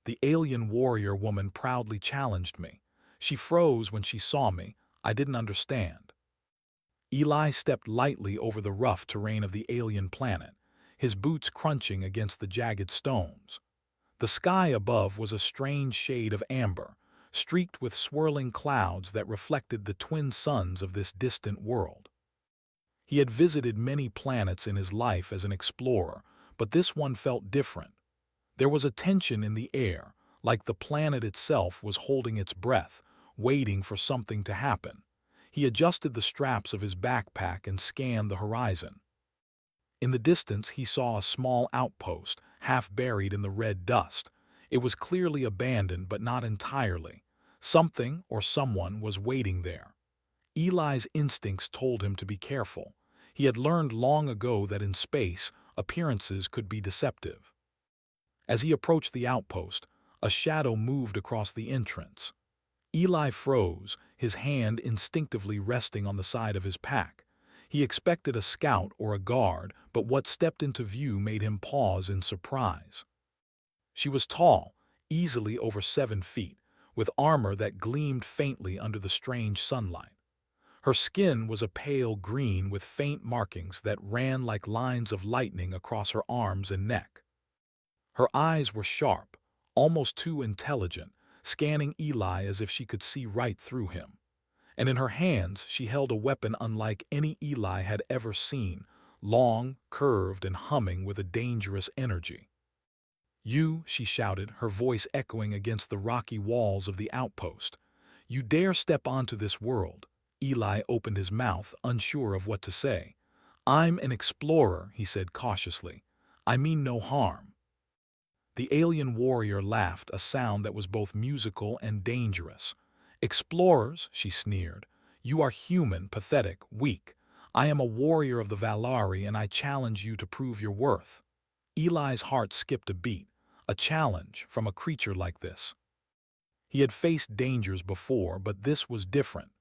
The alien warrior woman proudly challenged me. She froze when she saw me. I didn't understand. Eli stepped lightly over the rough terrain of the alien planet, his boots crunching against the jagged stones. The sky above was a strange shade of amber, streaked with swirling clouds that reflected the twin suns of this distant world. He had visited many planets in his life as an explorer, but this one felt different. There was a tension in the air, like the planet itself was holding its breath, waiting for something to happen. He adjusted the straps of his backpack and scanned the horizon. In the distance, he saw a small outpost, half buried in the red dust. It was clearly abandoned, but not entirely. Something or someone was waiting there. Eli's instincts told him to be careful. He had learned long ago that in space, appearances could be deceptive. As he approached the outpost, a shadow moved across the entrance. Eli froze, his hand instinctively resting on the side of his pack. He expected a scout or a guard, but what stepped into view made him pause in surprise. She was tall, easily over 7 feet, with armor that gleamed faintly under the strange sunlight. Her skin was a pale green with faint markings that ran like lines of lightning across her arms and neck. Her eyes were sharp, almost too intelligent, scanning Eli as if she could see right through him. And in her hands she held a weapon unlike any Eli had ever seen, long, curved, and humming with a dangerous energy. "You," she shouted, her voice echoing against the rocky walls of the outpost. "You dare step onto this world." Eli opened his mouth, unsure of what to say. "I'm an explorer," he said cautiously. "I mean no harm." The alien warrior laughed, a sound that was both musical and dangerous. "Explorers," she sneered. "You are human, pathetic, weak. I am a warrior of the Valari, and I challenge you to prove your worth." Eli's heart skipped a beat. A challenge from a creature like this. He had faced dangers before, but this was different.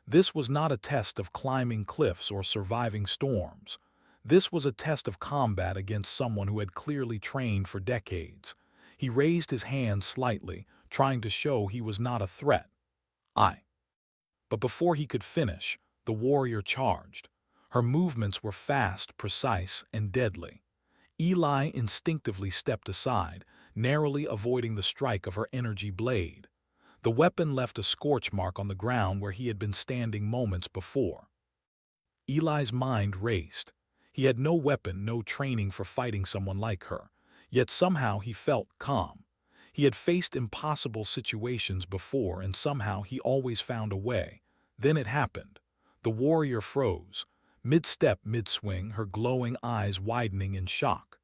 This was not a test of climbing cliffs or surviving storms. This was a test of combat against someone who had clearly trained for decades. He raised his hand slightly, trying to show he was not a threat. "I." But before he could finish, the warrior charged. Her movements were fast, precise, and deadly. Eli instinctively stepped aside, narrowly avoiding the strike of her energy blade. The weapon left a scorch mark on the ground where he had been standing moments before. Eli's mind raced. He had no weapon, no training for fighting someone like her, yet somehow he felt calm. He had faced impossible situations before, and somehow he always found a way. Then it happened. The warrior froze, mid-step, mid-swing, her glowing eyes widening in shock.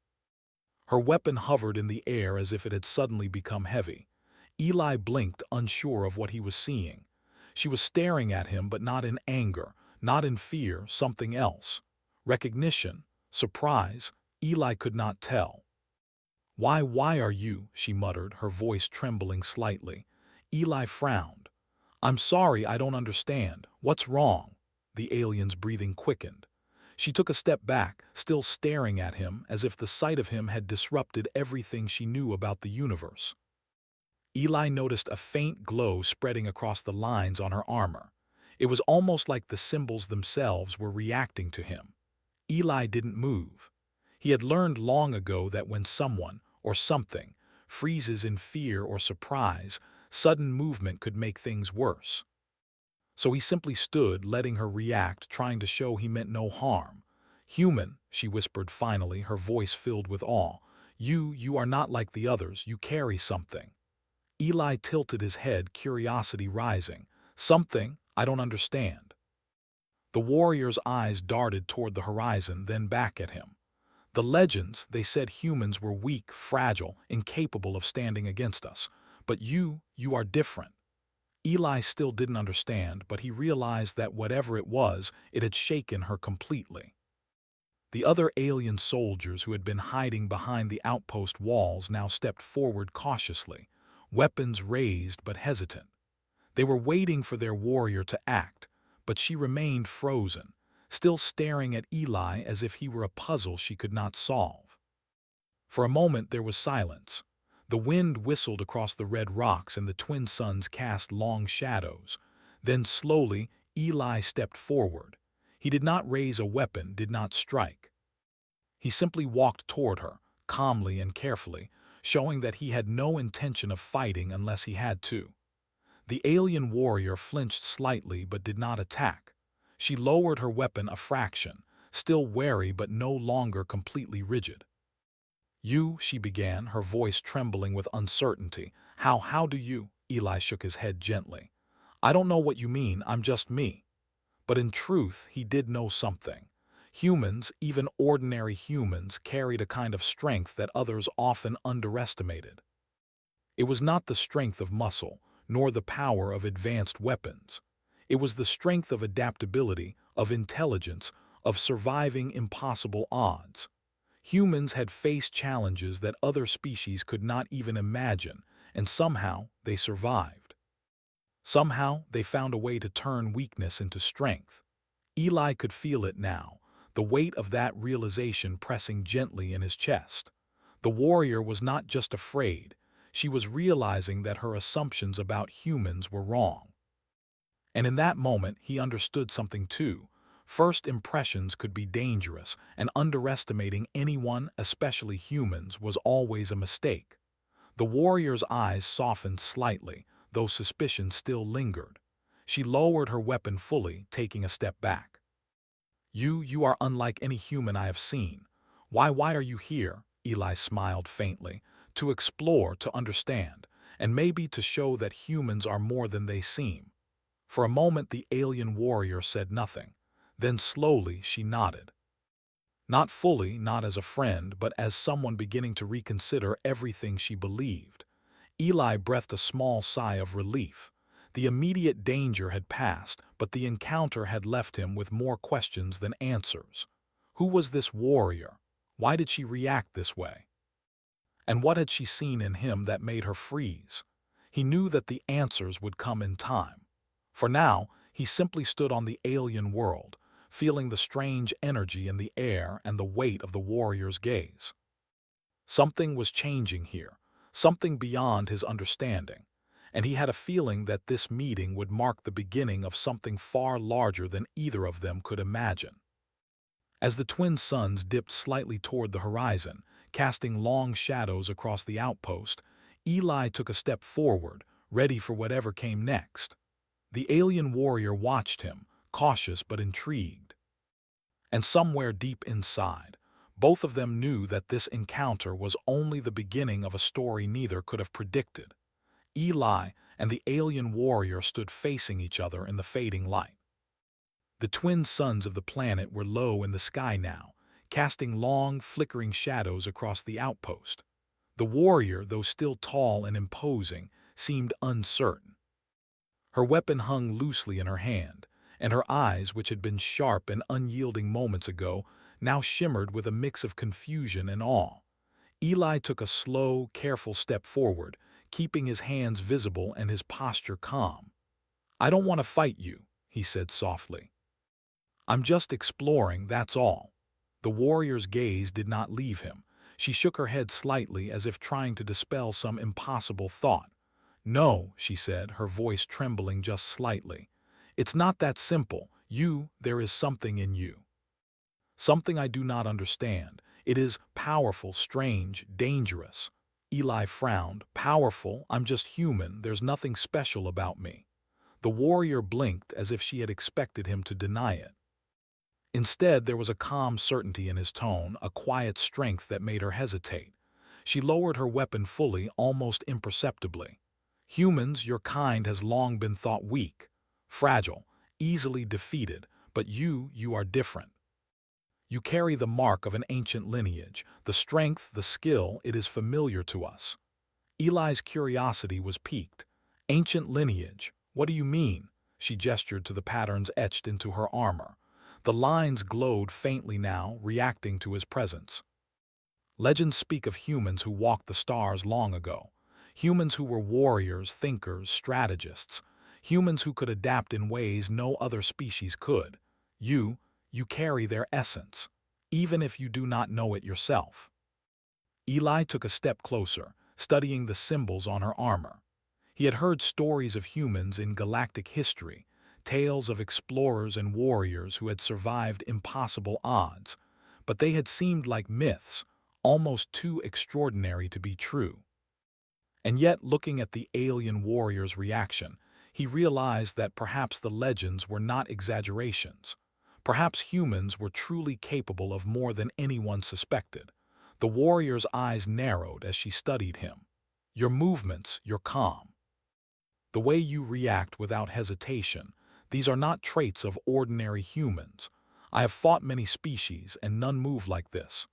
Her weapon hovered in the air as if it had suddenly become heavy. Eli blinked, unsure of what he was seeing. She was staring at him, but not in anger, not in fear, something else. Recognition, surprise, Eli could not tell. Why are you?" she muttered, her voice trembling slightly. Eli frowned. "I'm sorry, I don't understand. What's wrong?" The alien's breathing quickened. She took a step back, still staring at him, as if the sight of him had disrupted everything she knew about the universe. Eli noticed a faint glow spreading across the lines on her armor. It was almost like the symbols themselves were reacting to him. Eli didn't move. He had learned long ago that when someone, or something, freezes in fear or surprise, sudden movement could make things worse. So he simply stood, letting her react, trying to show he meant no harm. "Human," she whispered finally, her voice filled with awe. You are not like the others. You carry something." Eli tilted his head, curiosity rising. "Something? I don't understand." The warrior's eyes darted toward the horizon, then back at him. "The legends, they said humans were weak, fragile, incapable of standing against us. But you are different." Eli still didn't understand, but he realized that whatever it was, it had shaken her completely. The other alien soldiers who had been hiding behind the outpost walls now stepped forward cautiously, weapons raised but hesitant. They were waiting for their warrior to act, but she remained frozen, still staring at Eli as if he were a puzzle she could not solve. For a moment there was silence. The wind whistled across the red rocks and the twin suns cast long shadows. Then slowly, Eli stepped forward. He did not raise a weapon, did not strike. He simply walked toward her, calmly and carefully, showing that he had no intention of fighting unless he had to. The alien warrior flinched slightly but did not attack. She lowered her weapon a fraction, still wary but no longer completely rigid. "You," she began, her voice trembling with uncertainty. How do you?" Eli shook his head gently. "I don't know what you mean, I'm just me." But in truth, he did know something. Humans, even ordinary humans, carried a kind of strength that others often underestimated. It was not the strength of muscle, nor the power of advanced weapons. It was the strength of adaptability, of intelligence, of surviving impossible odds. Humans had faced challenges that other species could not even imagine, and somehow they survived. Somehow they found a way to turn weakness into strength. Eli could feel it now, the weight of that realization pressing gently in his chest. The warrior was not just afraid, she was realizing that her assumptions about humans were wrong. And in that moment he understood something too. First impressions could be dangerous, and underestimating anyone, especially humans, was always a mistake. The warrior's eyes softened slightly, though suspicion still lingered. She lowered her weapon fully, taking a step back. You are unlike any human I have seen. Why are you here?" Eli smiled faintly. "To explore, to understand, and maybe to show that humans are more than they seem." For a moment the alien warrior said nothing. Then slowly she nodded. Not fully, not as a friend, but as someone beginning to reconsider everything she believed. Eli breathed a small sigh of relief. The immediate danger had passed, but the encounter had left him with more questions than answers. Who was this warrior? Why did she react this way? And what had she seen in him that made her freeze? He knew that the answers would come in time. For now, he simply stood on the alien world, feeling the strange energy in the air and the weight of the warrior's gaze. Something was changing here, something beyond his understanding, and he had a feeling that this meeting would mark the beginning of something far larger than either of them could imagine. As the twin suns dipped slightly toward the horizon, casting long shadows across the outpost, Eli took a step forward, ready for whatever came next. The alien warrior watched him, cautious but intrigued. And somewhere deep inside, both of them knew that this encounter was only the beginning of a story neither could have predicted. Eli and the alien warrior stood facing each other in the fading light. The twin suns of the planet were low in the sky now, casting long, flickering shadows across the outpost. The warrior, though still tall and imposing, seemed uncertain. Her weapon hung loosely in her hand, and her eyes, which had been sharp and unyielding moments ago, now shimmered with a mix of confusion and awe. Eli took a slow, careful step forward, keeping his hands visible and his posture calm. "I don't want to fight you," he said softly. "I'm just exploring, that's all." The warrior's gaze did not leave him. She shook her head slightly as if trying to dispel some impossible thought. "No," she said, her voice trembling just slightly. "It's not that simple. There is something in you. Something I do not understand. It is powerful, strange, dangerous." Eli frowned. "Powerful? I'm just human. There's nothing special about me." The warrior blinked as if she had expected him to deny it. Instead, there was a calm certainty in his tone, a quiet strength that made her hesitate. She lowered her weapon fully, almost imperceptibly. "Humans, your kind has long been thought weak, fragile, easily defeated, but you are different. You carry the mark of an ancient lineage, the strength, the skill, it is familiar to us." Eli's curiosity was piqued. "Ancient lineage? What do you mean?" She gestured to the patterns etched into her armor. The lines glowed faintly now, reacting to his presence. "Legends speak of humans who walked the stars long ago. Humans who were warriors, thinkers, strategists. Humans who could adapt in ways no other species could. You carry their essence, even if you do not know it yourself." Eli took a step closer, studying the symbols on her armor. He had heard stories of humans in galactic history, tales of explorers and warriors who had survived impossible odds, but they had seemed like myths, almost too extraordinary to be true. And yet, looking at the alien warrior's reaction, he realized that perhaps the legends were not exaggerations. Perhaps humans were truly capable of more than anyone suspected. The warrior's eyes narrowed as she studied him. Your movements, your calm. The way you react without hesitation, these are not traits of ordinary humans. I have fought many species, and none move like this.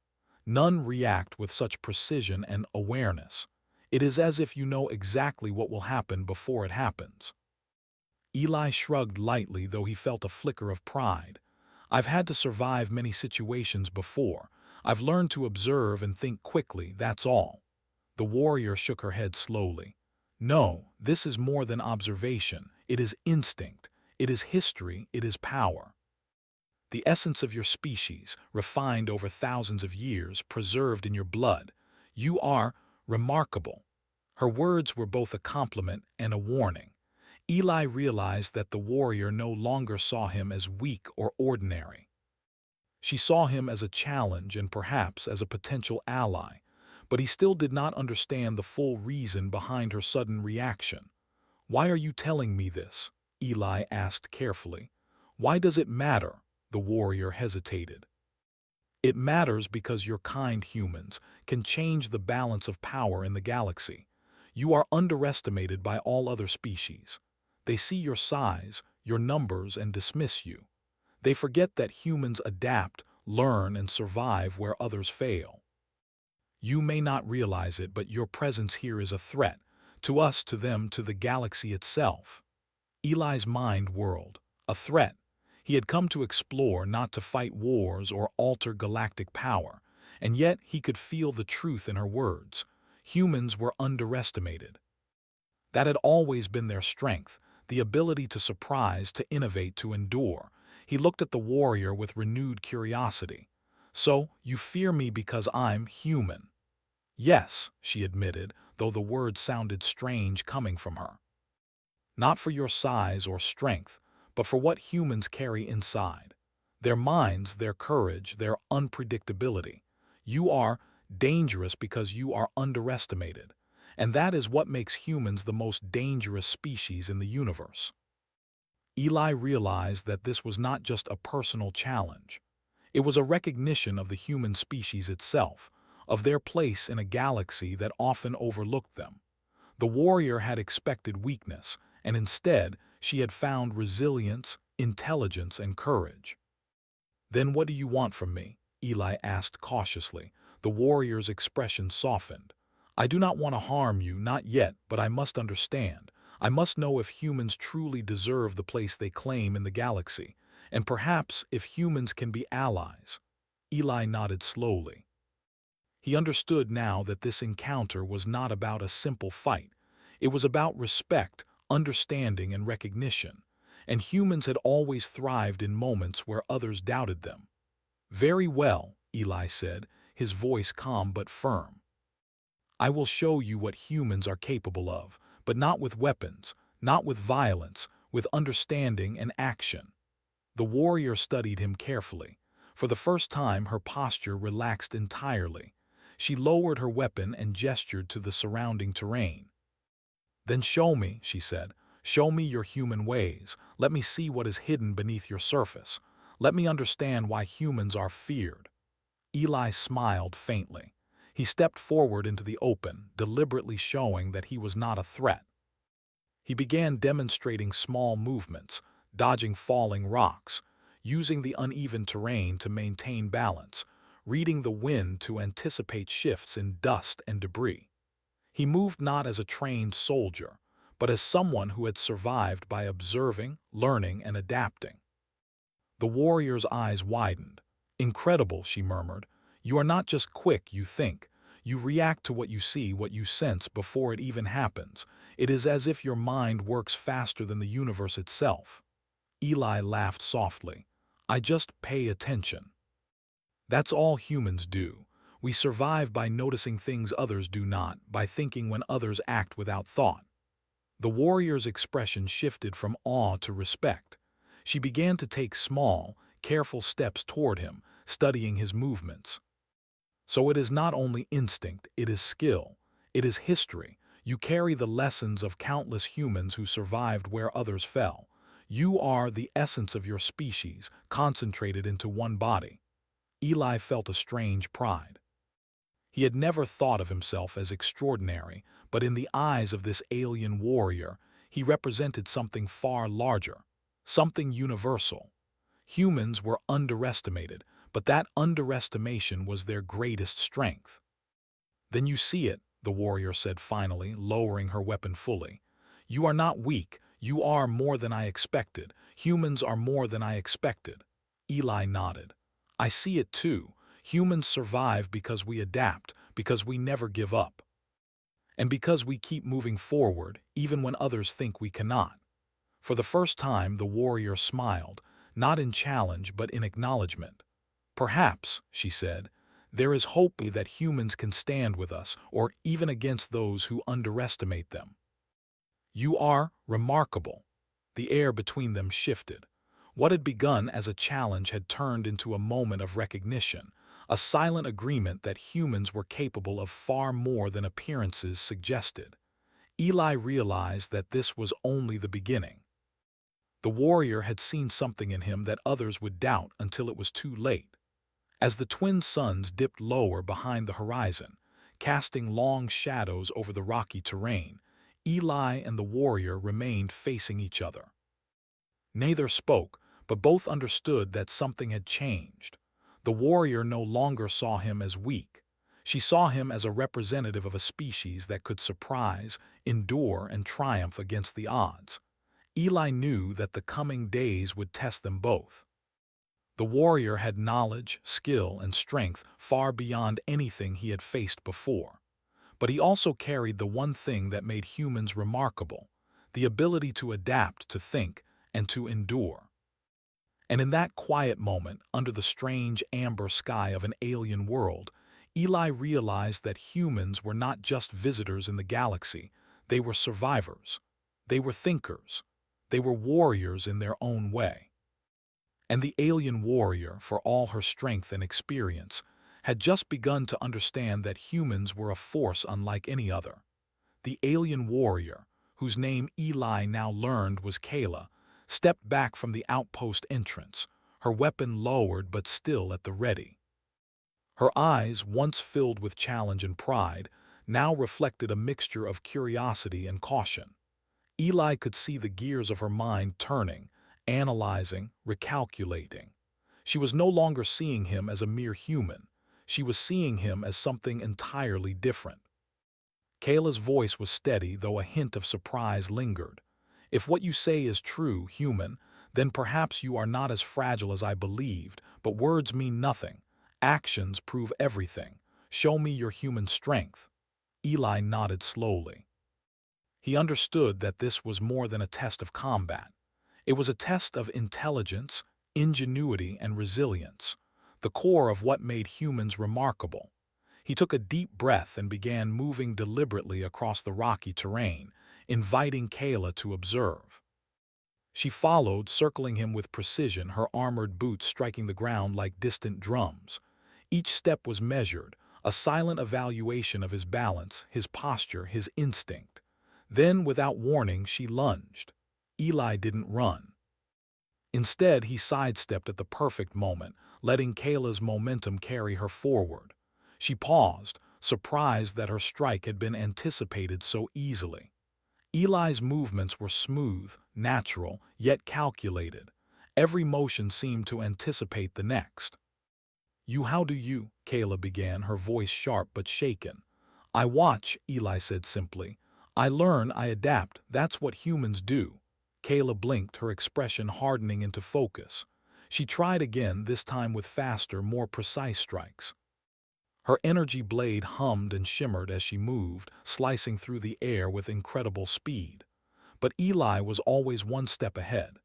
None react with such precision and awareness. It is as if you know exactly what will happen before it happens. Eli shrugged lightly, though he felt a flicker of pride. I've had to survive many situations before. I've learned to observe and think quickly, that's all. The warrior shook her head slowly. No, this is more than observation. It is instinct. It is history. It is power. The essence of your species, refined over thousands of years, preserved in your blood. You are remarkable. Her words were both a compliment and a warning. Eli realized that the warrior no longer saw him as weak or ordinary. She saw him as a challenge and perhaps as a potential ally, but he still did not understand the full reason behind her sudden reaction. "Why are you telling me this?" Eli asked carefully. "Why does it matter?" The warrior hesitated. "It matters because your kind humans can change the balance of power in the galaxy. You are underestimated by all other species. They see your size, your numbers, and dismiss you. They forget that humans adapt, learn, and survive where others fail. You may not realize it, but your presence here is a threat, to us, to them, to the galaxy itself." Eli's mind whirled. A threat. He had come to explore, not to fight wars or alter galactic power, and yet he could feel the truth in her words. Humans were underestimated. That had always been their strength, the ability to surprise, to innovate, to endure. He looked at the warrior with renewed curiosity. "So, you fear me because I'm human?" "Yes," she admitted, though the words sounded strange coming from her. "Not for your size or strength, but for what humans carry inside. Their minds, their courage, their unpredictability. You are dangerous because you are underestimated. And that is what makes humans the most dangerous species in the universe." Eli realized that this was not just a personal challenge. It was a recognition of the human species itself, of their place in a galaxy that often overlooked them. The warrior had expected weakness, and instead she had found resilience, intelligence, and courage. "Then what do you want from me?" Eli asked cautiously. The warrior's expression softened. "I do not want to harm you, not yet, but I must understand. I must know if humans truly deserve the place they claim in the galaxy, and perhaps if humans can be allies." Eli nodded slowly. He understood now that this encounter was not about a simple fight. It was about respect, understanding, and recognition, and humans had always thrived in moments where others doubted them. "Very well," Eli said, his voice calm but firm. "I will show you what humans are capable of, but not with weapons, not with violence, with understanding and action." The warrior studied him carefully. For the first time, her posture relaxed entirely. She lowered her weapon and gestured to the surrounding terrain. "Then show me," she said. "Show me your human ways. Let me see what is hidden beneath your surface. Let me understand why humans are feared." Eli smiled faintly. He stepped forward into the open, deliberately showing that he was not a threat. He began demonstrating small movements, dodging falling rocks, using the uneven terrain to maintain balance, reading the wind to anticipate shifts in dust and debris. He moved not as a trained soldier, but as someone who had survived by observing, learning, and adapting. The warrior's eyes widened. "Incredible," she murmured. "You are not just quick, you think. You react to what you see, what you sense before it even happens. It is as if your mind works faster than the universe itself." Eli laughed softly. "I just pay attention. That's all humans do. We survive by noticing things others do not, by thinking when others act without thought. The warrior's expression shifted from awe to respect. She began to take small, careful steps toward him, studying his movements. So it is not only instinct, it is skill. It is history. You carry the lessons of countless humans who survived where others fell. You are the essence of your species, concentrated into one body. Eli felt a strange pride. He had never thought of himself as extraordinary, but in the eyes of this alien warrior, he represented something far larger, something universal. Humans were underestimated, but that underestimation was their greatest strength. "Then you see it," the warrior said finally, lowering her weapon fully. "You are not weak. You are more than I expected. Humans are more than I expected." Eli nodded. "I see it too. Humans survive because we adapt, because we never give up, and because we keep moving forward, even when others think we cannot." For the first time, the warrior smiled, not in challenge but in acknowledgement. "Perhaps," she said, "there is hope that humans can stand with us, or even against those who underestimate them." "You are remarkable." The air between them shifted. What had begun as a challenge had turned into a moment of recognition, a silent agreement that humans were capable of far more than appearances suggested. Eli realized that this was only the beginning. The warrior had seen something in him that others would doubt until it was too late. As the twin suns dipped lower behind the horizon, casting long shadows over the rocky terrain, Eli and the warrior remained facing each other. Neither spoke, but both understood that something had changed. The warrior no longer saw him as weak. She saw him as a representative of a species that could surprise, endure, and triumph against the odds. Eli knew that the coming days would test them both. The warrior had knowledge, skill, and strength far beyond anything he had faced before. But he also carried the one thing that made humans remarkable, the ability to adapt, to think, and to endure. And in that quiet moment, under the strange amber sky of an alien world, Eli realized that humans were not just visitors in the galaxy, they were survivors. They were thinkers. They were warriors in their own way. And the alien warrior, for all her strength and experience, had just begun to understand that humans were a force unlike any other. The alien warrior, whose name Eli now learned was Kayla, stepped back from the outpost entrance, her weapon lowered but still at the ready. Her eyes, once filled with challenge and pride, now reflected a mixture of curiosity and caution. Eli could see the gears of her mind turning, analyzing, recalculating. She was no longer seeing him as a mere human. She was seeing him as something entirely different. Kayla's voice was steady, though a hint of surprise lingered. "If what you say is true, human, then perhaps you are not as fragile as I believed, but words mean nothing. Actions prove everything. Show me your human strength." Eli nodded slowly. He understood that this was more than a test of combat. It was a test of intelligence, ingenuity, and resilience, the core of what made humans remarkable. He took a deep breath and began moving deliberately across the rocky terrain, inviting Kayla to observe. She followed, circling him with precision, her armored boots striking the ground like distant drums. Each step was measured, a silent evaluation of his balance, his posture, his instinct. Then, without warning, she lunged. Eli didn't run. Instead, he sidestepped at the perfect moment, letting Kayla's momentum carry her forward. She paused, surprised that her strike had been anticipated so easily. Eli's movements were smooth, natural, yet calculated. Every motion seemed to anticipate the next. How do you?" Kayla began, her voice sharp but shaken. "I watch," Eli said simply. "I learn, I adapt, that's what humans do." Kayla blinked, her expression hardening into focus. She tried again, this time with faster, more precise strikes. Her energy blade hummed and shimmered as she moved, slicing through the air with incredible speed. But Eli was always one step ahead.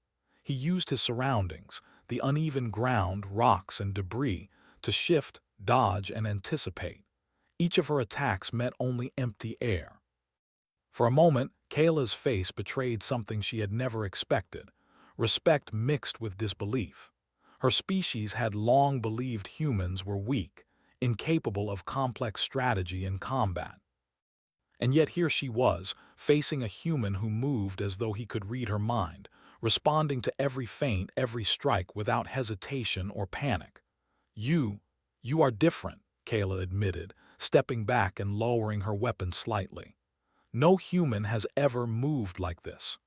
He used his surroundings, the uneven ground, rocks, and debris, to shift, dodge, and anticipate. Each of her attacks met only empty air. For a moment, Kayla's face betrayed something she had never expected, respect mixed with disbelief. Her species had long believed humans were weak, incapable of complex strategy and combat. And yet here she was, facing a human who moved as though he could read her mind, responding to every feint, every strike without hesitation or panic. You are different, Kayla admitted, stepping back and lowering her weapon slightly. No human has ever moved like this.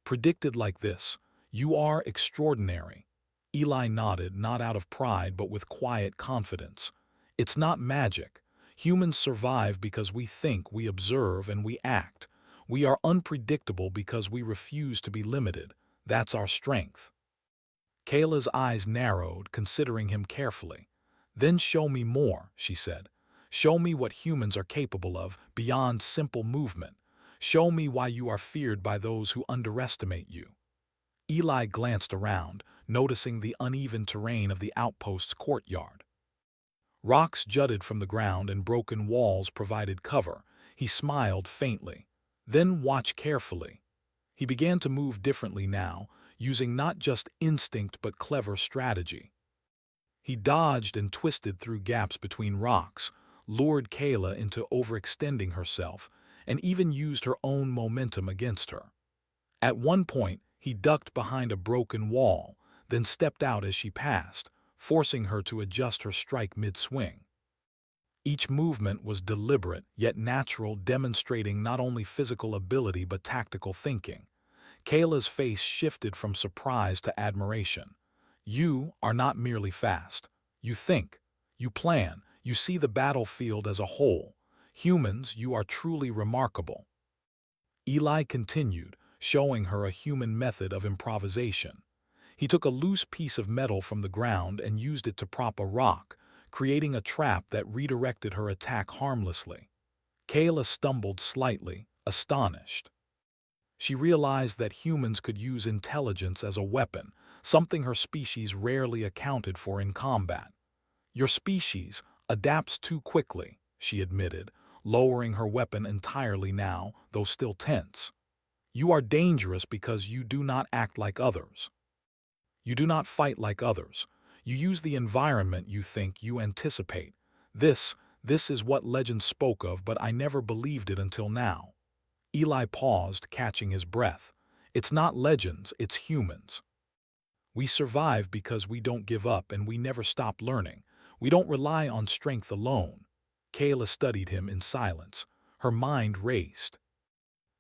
Predicted like this. You are extraordinary. Eli nodded, not out of pride but with quiet confidence. It's not magic. Humans survive because we think, we observe, and we act. We are unpredictable because we refuse to be limited. That's our strength. Kayla's eyes narrowed, considering him carefully. Then show me more, she said. Show me what humans are capable of, beyond simple movement. Show me why you are feared by those who underestimate you. Eli glanced around, noticing the uneven terrain of the outpost's courtyard. Rocks jutted from the ground and broken walls provided cover. He smiled faintly. Then watch carefully. He began to move differently now, using not just instinct but clever strategy. He dodged and twisted through gaps between rocks, lured Kayla into overextending herself, and even used her own momentum against her. At one point, he ducked behind a broken wall, then stepped out as she passed, forcing her to adjust her strike mid-swing. Each movement was deliberate yet natural, demonstrating not only physical ability but tactical thinking. Kayla's face shifted from surprise to admiration. You are not merely fast. You think. You plan. You see the battlefield as a whole. Humans, you are truly remarkable. Eli continued, showing her a human method of improvisation. He took a loose piece of metal from the ground and used it to prop a rock, creating a trap that redirected her attack harmlessly. Kayla stumbled slightly, astonished. She realized that humans could use intelligence as a weapon, something her species rarely accounted for in combat. Your species adapts too quickly, she admitted, lowering her weapon entirely now, though still tense. You are dangerous because you do not act like others. You do not fight like others. You use the environment you think you anticipate. This is what legends spoke of, but I never believed it until now. Eli paused, catching his breath. It's not legends, it's humans. We survive because we don't give up and we never stop learning. We don't rely on strength alone. Kayla studied him in silence. Her mind raced.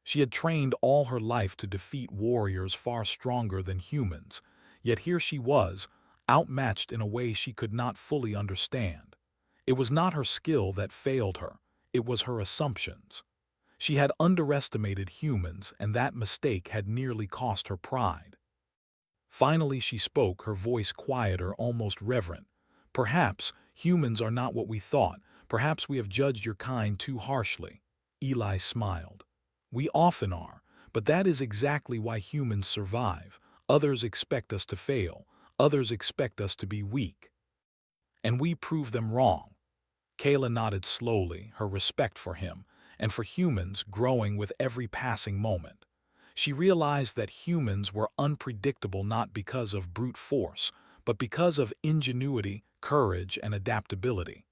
She had trained all her life to defeat warriors far stronger than humans, yet here she was, outmatched in a way she could not fully understand. It was not her skill that failed her, it was her assumptions. She had underestimated humans, and that mistake had nearly cost her pride. Finally she spoke, her voice quieter, almost reverent. Perhaps humans are not what we thought. Perhaps we have judged your kind too harshly. Eli smiled. We often are, but that is exactly why humans survive. Others expect us to fail. Others expect us to be weak. And we prove them wrong. Kayla nodded slowly, her respect for him, and for humans, growing with every passing moment. She realized that humans were unpredictable not because of brute force, but because of ingenuity, courage, and adaptability.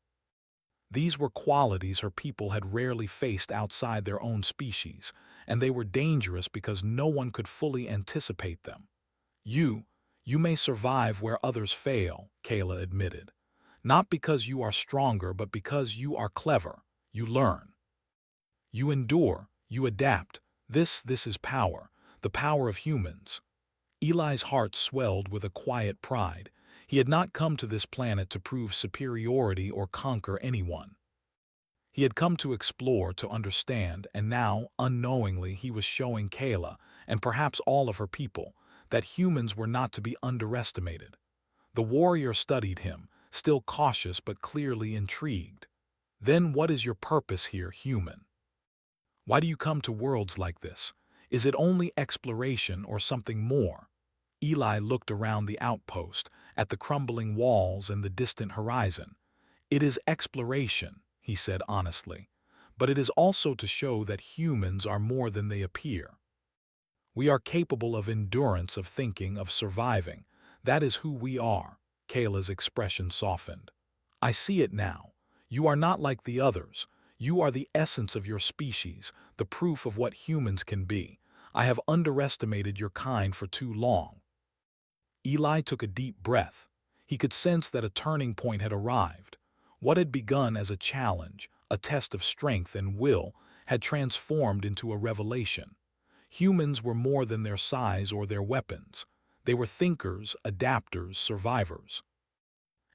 These were qualities her people had rarely faced outside their own species, and they were dangerous because no one could fully anticipate them. You may survive where others fail, Kayla admitted. Not because you are stronger, but because you are clever. You learn. You endure. You adapt. This is power, the power of humans. Eli's heart swelled with a quiet pride. He had not come to this planet to prove superiority or conquer anyone. He had come to explore, to understand, and now, unknowingly, he was showing Kayla, and perhaps all of her people, that humans were not to be underestimated. The warrior studied him, still cautious but clearly intrigued. Then what is your purpose here, human? Why do you come to worlds like this? Is it only exploration or something more? Eli looked around the outpost, at the crumbling walls and the distant horizon. It is exploration, he said honestly, but it is also to show that humans are more than they appear. We are capable of endurance, of thinking, of surviving. That is who we are. Kayla's expression softened. I see it now. You are not like the others. You are the essence of your species, the proof of what humans can be. I have underestimated your kind for too long. Eli took a deep breath. He could sense that a turning point had arrived. What had begun as a challenge, a test of strength and will, had transformed into a revelation. Humans were more than their size or their weapons. They were thinkers, adapters, survivors.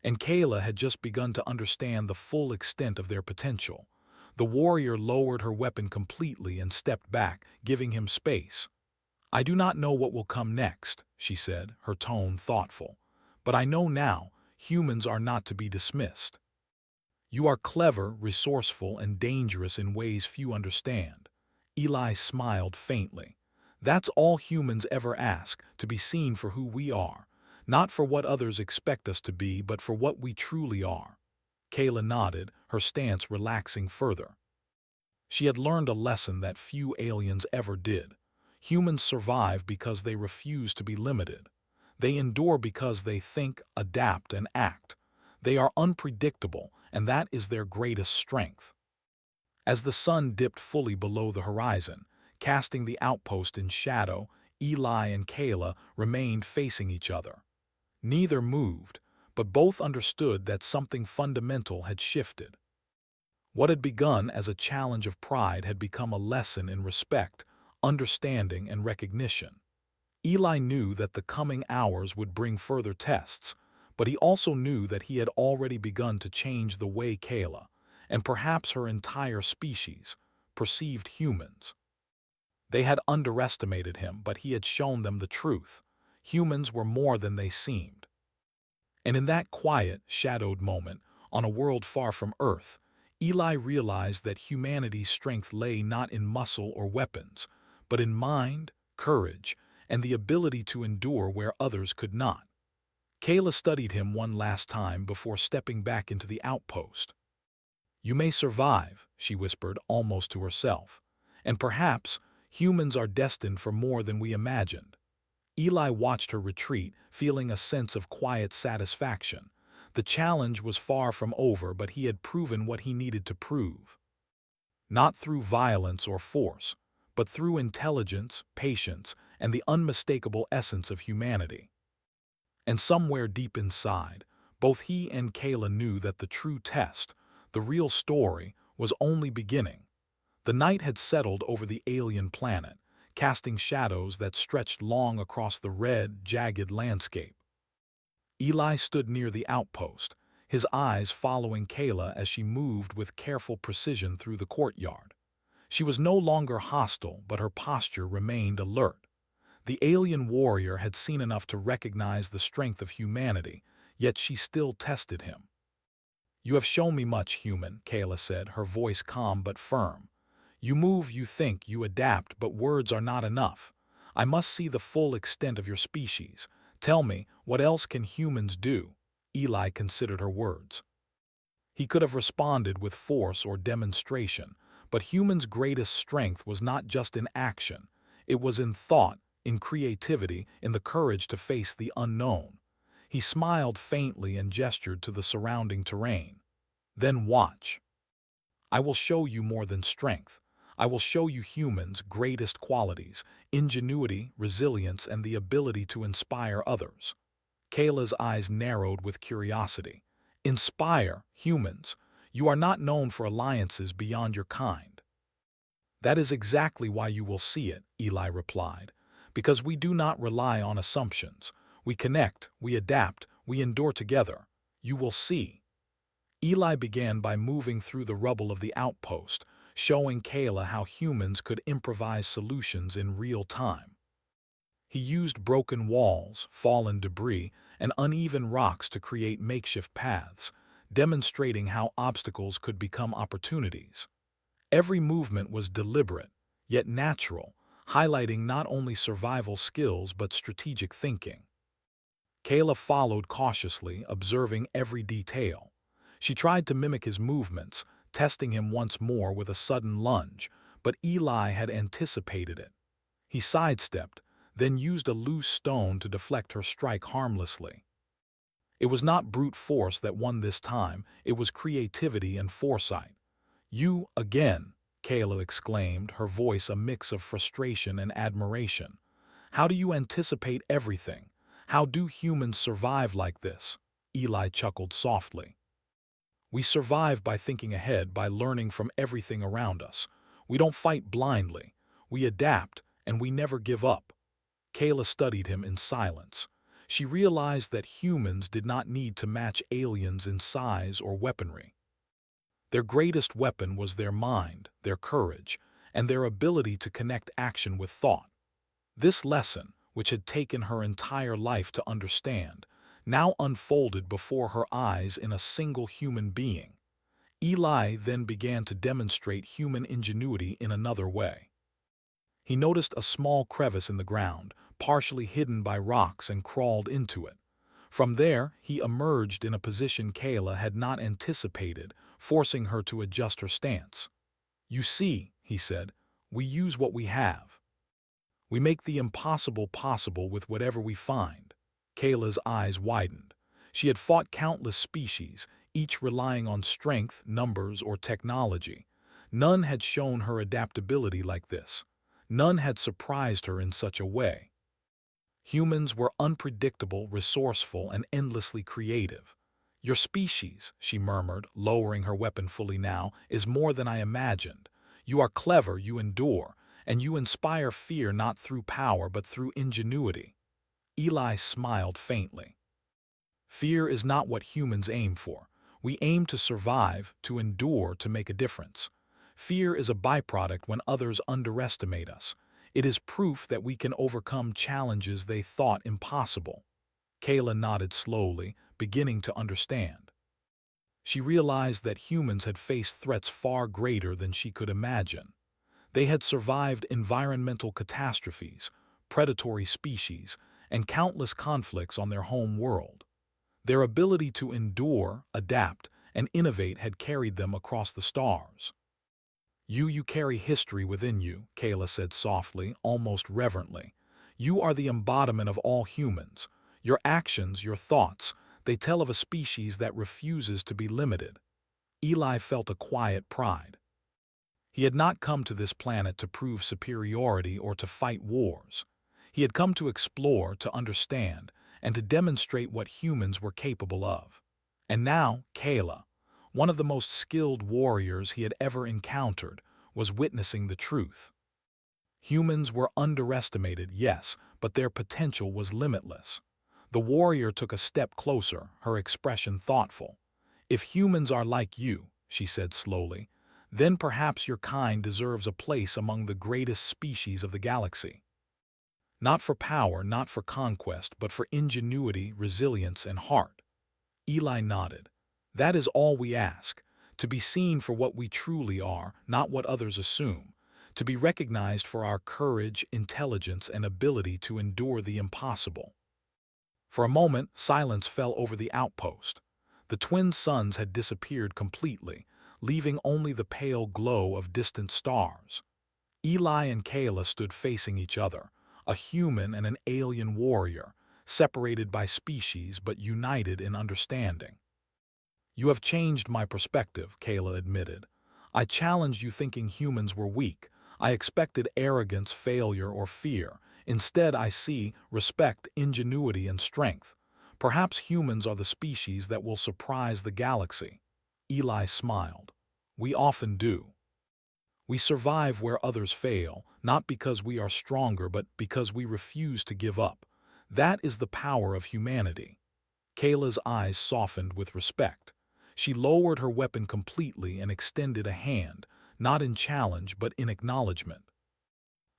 And Kayla had just begun to understand the full extent of their potential. The warrior lowered her weapon completely and stepped back, giving him space. I do not know what will come next, she said, her tone thoughtful. But I know now, humans are not to be dismissed. You are clever, resourceful, and dangerous in ways few understand. Eli smiled faintly. That's all humans ever ask, to be seen for who we are. Not for what others expect us to be, but for what we truly are. Kayla nodded, her stance relaxing further. She had learned a lesson that few aliens ever did. Humans survive because they refuse to be limited. They endure because they think, adapt, and act. They are unpredictable, and that is their greatest strength. As the sun dipped fully below the horizon, casting the outpost in shadow, Eli and Kayla remained facing each other. Neither moved, but both understood that something fundamental had shifted. What had begun as a challenge of pride had become a lesson in respect, understanding, and recognition. Eli knew that the coming hours would bring further tests, but he also knew that he had already begun to change the way Kayla, and perhaps her entire species, perceived humans. They had underestimated him, but he had shown them the truth. Humans were more than they seemed. And in that quiet, shadowed moment, on a world far from Earth, Eli realized that humanity's strength lay not in muscle or weapons, but in mind, courage, and the ability to endure where others could not. Kayla studied him one last time before stepping back into the outpost. You may survive, she whispered almost to herself, and perhaps humans are destined for more than we imagined. Eli watched her retreat, feeling a sense of quiet satisfaction. The challenge was far from over, but he had proven what he needed to prove. Not through violence or force, but through intelligence, patience, and the unmistakable essence of humanity. And somewhere deep inside, both he and Kayla knew that the true test, the real story, was only beginning. The night had settled over the alien planet, casting shadows that stretched long across the red, jagged landscape. Eli stood near the outpost, his eyes following Kayla as she moved with careful precision through the courtyard. She was no longer hostile, but her posture remained alert. The alien warrior had seen enough to recognize the strength of humanity, yet she still tested him. You have shown me much, human, Kayla said, her voice calm but firm. You move, you think, you adapt, but words are not enough. I must see the full extent of your species. Tell me, what else can humans do? Eli considered her words. He could have responded with force or demonstration, but humans' greatest strength was not just in action. It was in thought, in creativity, in the courage to face the unknown. He smiled faintly and gestured to the surrounding terrain. Then watch. I will show you more than strength. I will show you humans' greatest qualities, ingenuity, resilience, and the ability to inspire others. Kayla's eyes narrowed with curiosity. Inspire humans. You are not known for alliances beyond your kind. That is exactly why you will see it, Eli replied. Because we do not rely on assumptions. We connect, we adapt, we endure together. You will see. Eli began by moving through the rubble of the outpost, showing Kayla how humans could improvise solutions in real time. He used broken walls, fallen debris, and uneven rocks to create makeshift paths, demonstrating how obstacles could become opportunities. Every movement was deliberate, yet natural, highlighting not only survival skills but strategic thinking. Kayla followed cautiously, observing every detail. She tried to mimic his movements, testing him once more with a sudden lunge, but Eli had anticipated it. He sidestepped, then used a loose stone to deflect her strike harmlessly. It was not brute force that won this time, it was creativity and foresight. "You again," Kayla exclaimed, her voice a mix of frustration and admiration. "How do you anticipate everything? How do humans survive like this?" Eli chuckled softly. "We survive by thinking ahead, by learning from everything around us. We don't fight blindly. We adapt, and we never give up." Kayla studied him in silence. She realized that humans did not need to match aliens in size or weaponry. Their greatest weapon was their mind, their courage, and their ability to connect action with thought. This lesson, which had taken her entire life to understand, now unfolded before her eyes in a single human being. Eli then began to demonstrate human ingenuity in another way. He noticed a small crevice in the ground, partially hidden by rocks, and crawled into it. From there, he emerged in a position Kayla had not anticipated, forcing her to adjust her stance. "You see," he said, "we use what we have. We make the impossible possible with whatever we find." Kayla's eyes widened. She had fought countless species, each relying on strength, numbers, or technology. None had shown her adaptability like this. None had surprised her in such a way. Humans were unpredictable, resourceful, and endlessly creative. "Your species," she murmured, lowering her weapon fully now, "is more than I imagined. You are clever, you endure, and you inspire fear not through power but through ingenuity." Eli smiled faintly. "Fear is not what humans aim for. We aim to survive, to endure, to make a difference. Fear is a byproduct when others underestimate us. It is proof that we can overcome challenges they thought impossible." Kayla nodded slowly, beginning to understand. She realized that humans had faced threats far greater than she could imagine. They had survived environmental catastrophes, predatory species, and countless conflicts on their home world. Their ability to endure, adapt, and innovate had carried them across the stars. You carry history within you," Kayla said softly, almost reverently. "You are the embodiment of all humans. Your actions, your thoughts, they tell of a species that refuses to be limited." Eli felt a quiet pride. He had not come to this planet to prove superiority or to fight wars. He had come to explore, to understand, and to demonstrate what humans were capable of. And now, Kayla, one of the most skilled warriors he had ever encountered, was witnessing the truth. Humans were underestimated, yes, but their potential was limitless. The warrior took a step closer, her expression thoughtful. "If humans are like you," she said slowly, "then perhaps your kind deserves a place among the greatest species of the galaxy. Not for power, not for conquest, but for ingenuity, resilience, and heart." Eli nodded. "That is all we ask, to be seen for what we truly are, not what others assume, to be recognized for our courage, intelligence, and ability to endure the impossible." For a moment, silence fell over the outpost. The twin suns had disappeared completely, leaving only the pale glow of distant stars. Eli and Kayla stood facing each other, a human and an alien warrior, separated by species but united in understanding. "You have changed my perspective," Kayla admitted. "I challenged you thinking humans were weak. I expected arrogance, failure, or fear. Instead, I see respect, ingenuity, and strength. Perhaps humans are the species that will surprise the galaxy." Eli smiled. "We often do. We survive where others fail, not because we are stronger, but because we refuse to give up. That is the power of humanity." Kayla's eyes softened with respect. She lowered her weapon completely and extended a hand, not in challenge but in acknowledgement.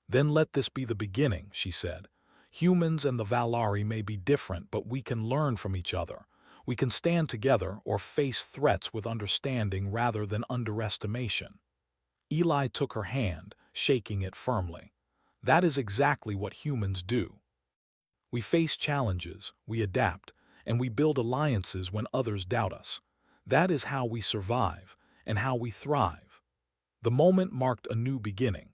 "Then let this be the beginning," she said. "Humans and the Valari may be different, but we can learn from each other. We can stand together or face threats with understanding rather than underestimation." Eli took her hand, shaking it firmly. "That is exactly what humans do. We face challenges, we adapt, and we build alliances when others doubt us. That is how we survive and how we thrive. The moment marked a new beginning.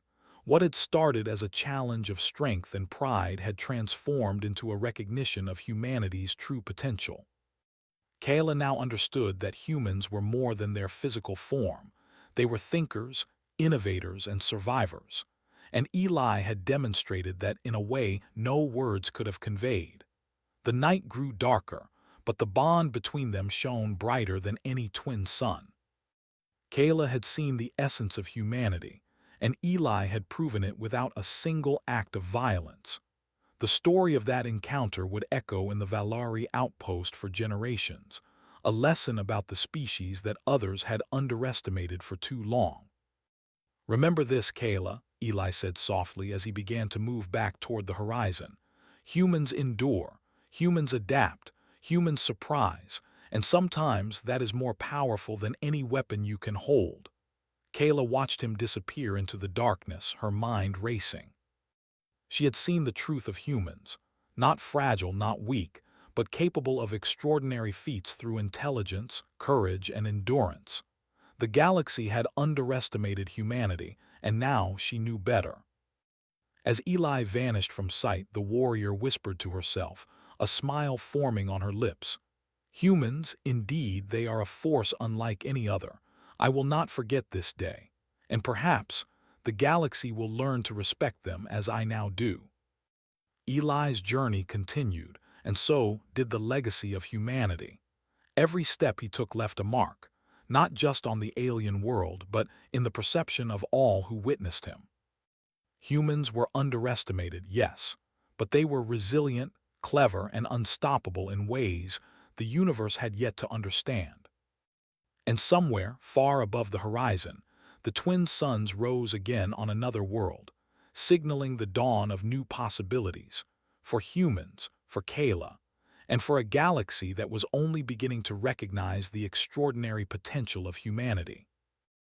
What had started as a challenge of strength and pride had transformed into a recognition of humanity's true potential. Kayla now understood that humans were more than their physical form. They were thinkers, innovators, and survivors. And Eli had demonstrated that in a way no words could have conveyed. The night grew darker, but the bond between them shone brighter than any twin sun. Kayla had seen the essence of humanity, and Eli had proven it without a single act of violence. The story of that encounter would echo in the Valari outpost for generations, a lesson about the species that others had underestimated for too long. "Remember this, Kayla," Eli said softly as he began to move back toward the horizon. "Humans endure, humans adapt, humans surprise, and sometimes that is more powerful than any weapon you can hold." Kayla watched him disappear into the darkness, her mind racing. She had seen the truth of humans, not fragile, not weak, but capable of extraordinary feats through intelligence, courage, and endurance. The galaxy had underestimated humanity, and now she knew better. As Eli vanished from sight, the warrior whispered to herself, a smile forming on her lips. "Humans, indeed, they are a force unlike any other. I will not forget this day, and perhaps the galaxy will learn to respect them as I now do." Eli's journey continued, and so did the legacy of humanity. Every step he took left a mark, not just on the alien world, but in the perception of all who witnessed him. Humans were underestimated, yes, but they were resilient, clever, and unstoppable in ways the universe had yet to understand. And somewhere, far above the horizon, the twin suns rose again on another world, signaling the dawn of new possibilities for humans, for Kayla, and for a galaxy that was only beginning to recognize the extraordinary potential of humanity.